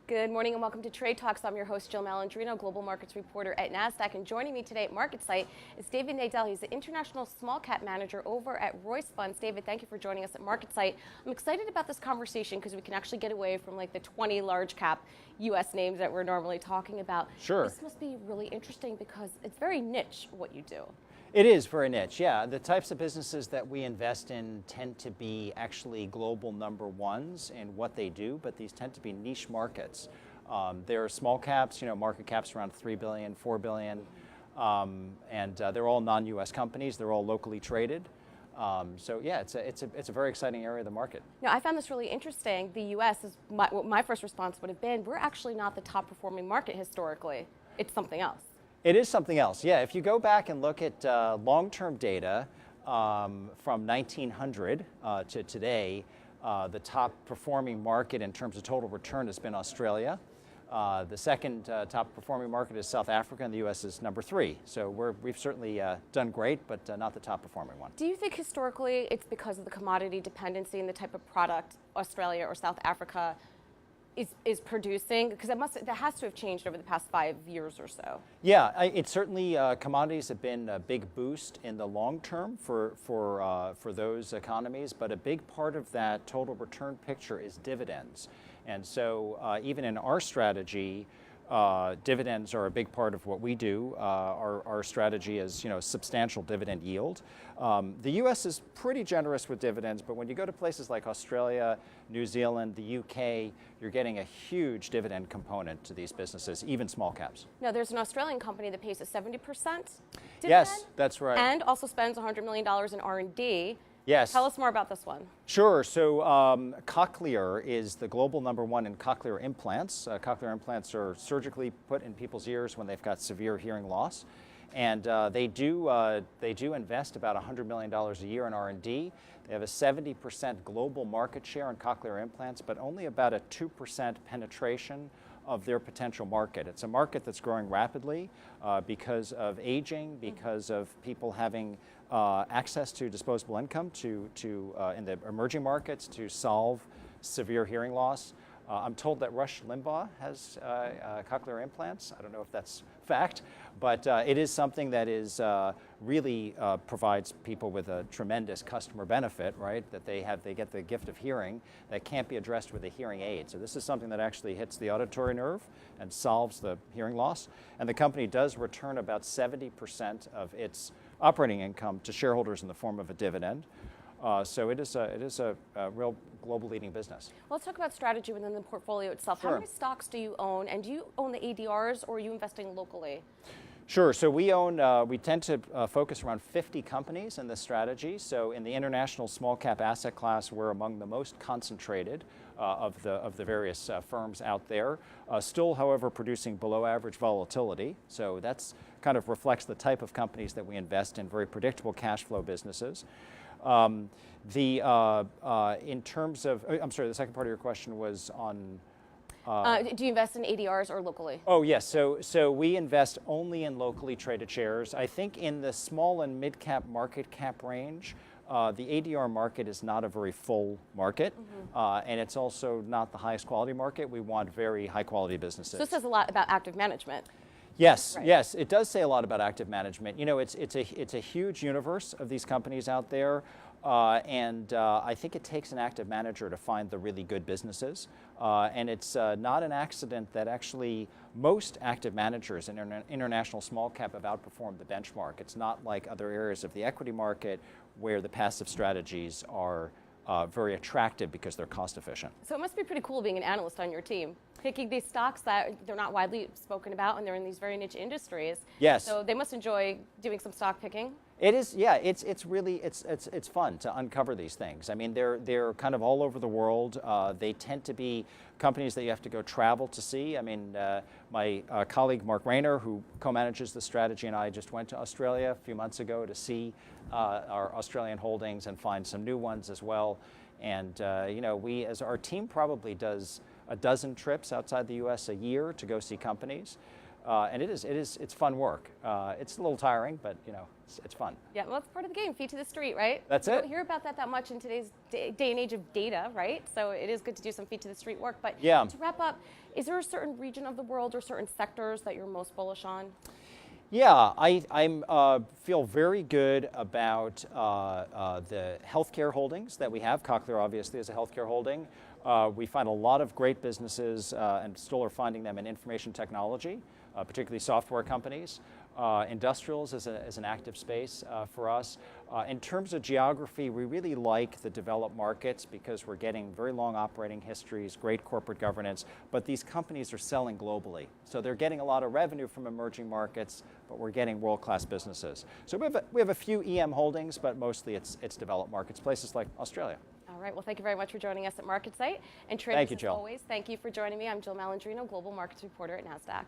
Good morning and welcome to Trade Talks. I'm your host, Jill Malandrino, global markets reporter at Nasdaq. And joining me today at MarketSite is David Nadel. He's the international small cap manager over at Royce Funds. David, thank you for joining us at MarketSite. I'm excited about this conversation because we can actually get away from like the 20 large cap U.S. names that we're normally talking about. Sure. This must be really interesting because it's very niche what you do. It is very niche, yeah. The types of businesses that we invest in tend to be actually global number ones in what they do, but these tend to be niche markets. There are small caps, market caps around 3 billion, 4 billion, and they're all non-U.S. companies. They're all locally traded. So yeah, it's a very exciting area of the market. Now, I found this really interesting. The U.S. is what my first response would have been. We're actually not the top performing market historically. It's something else. It is something else, yeah. If you go back and look at long-term data from 1900 to today, the top performing market in terms of total return has been Australia. The second top performing market is South Africa, and the U.S. is number 3. So we've certainly done great, but not the top performing one. Do you think historically it's because of the commodity dependency and the type of product Australia or South Africa is producing? Because that has to have changed over the past 5 years or so. Yeah, it's certainly commodities have been a big boost in the long term for those economies, but a big part of that total return picture is dividends. And so even in our strategy, dividends are a big part of what we do. Our strategy is, substantial dividend yield. The U.S. is pretty generous with dividends, but when you go to places like Australia, New Zealand, the UK, you're getting a huge dividend component to these businesses, even small caps. Now, there's an Australian company that pays a 70% dividend. Yes, that's right. And also spends $100 million in R&D. Yes. Tell us more about this one. Sure. So Cochlear is the global number one in cochlear implants. Cochlear implants are surgically put in people's ears when they've got severe hearing loss. And they do invest about $100 million a year in R&D. They have a 70% global market share in cochlear implants, but only about a 2% penetration of their potential market. It's a market that's growing rapidly because of aging, because of people having access to disposable income to in the emerging markets to solve severe hearing loss. I'm told that Rush Limbaugh has cochlear implants. I don't know if that's fact, but it is something that is really provides people with a tremendous customer benefit, right? That they get the gift of hearing that can't be addressed with a hearing aid. So this is something that actually hits the auditory nerve and solves the hearing loss. And the company does return about 70% of its operating income to shareholders in the form of a dividend. So it is a real global leading business. Well, let's talk about strategy within the portfolio itself. Sure. How many stocks do you own, and do you own the ADRs, or are you investing locally? Sure. So we tend to focus around 50 companies in this strategy. So in the international small cap asset class, we're among the most concentrated of the various firms out there. Still, however, producing below average volatility. So that's kind of reflects the type of companies that we invest in, very predictable cash flow businesses. In terms of, I'm sorry, the second part of your question was on. Do you invest in ADRs or locally? Oh yes, so we invest only in locally traded shares. I think in the small and mid cap market cap range, the ADR market is not a very full market, and it's also not the highest quality market. We want very high quality businesses. So this says a lot about active management. Yes, right. Yes, it does say a lot about active management. It's a huge universe of these companies out there, and I think it takes an active manager to find the really good businesses. And it's not an accident that actually most active managers in international small cap have outperformed the benchmark. It's not like other areas of the equity market where the passive strategies are very attractive because they're cost efficient. So it must be pretty cool being an analyst on your team, picking these stocks that they're not widely spoken about and they're in these very niche industries. Yes. So they must enjoy doing some stock picking. It is, yeah. It's really fun to uncover these things. I mean, they're kind of all over the world. They tend to be companies that you have to go travel to see. I mean, my colleague Mark Rayner, who co-manages the strategy, and I just went to Australia a few months ago to see our Australian holdings and find some new ones as well. And we, as our team, probably does a dozen trips outside the U.S. a year to go see companies. and it's fun work. It's a little tiring, but it's fun. Yeah, well, it's part of the game, feet to the street, right? That's it. You don't hear about that much in today's day and age of data, right? So it is good to do some feet to the street work. But yeah. To wrap up, is there a certain region of the world or certain sectors that you're most bullish on? Yeah, I feel very good about the healthcare holdings that we have. Cochlear obviously is a healthcare holding. We find a lot of great businesses and still are finding them in information technology, particularly software companies. Industrials is an active space for us. In terms of geography, we really like the developed markets because we're getting very long operating histories, great corporate governance, but these companies are selling globally. So they're getting a lot of revenue from emerging markets, but we're getting world-class businesses. So we have a few EM holdings, but mostly it's developed markets, places like Australia. All right, well, thank you very much for joining us at MarketSite. And thank you, as Jill. always, thank you for joining me. I'm Jill Malandrino, Global Markets Reporter at Nasdaq.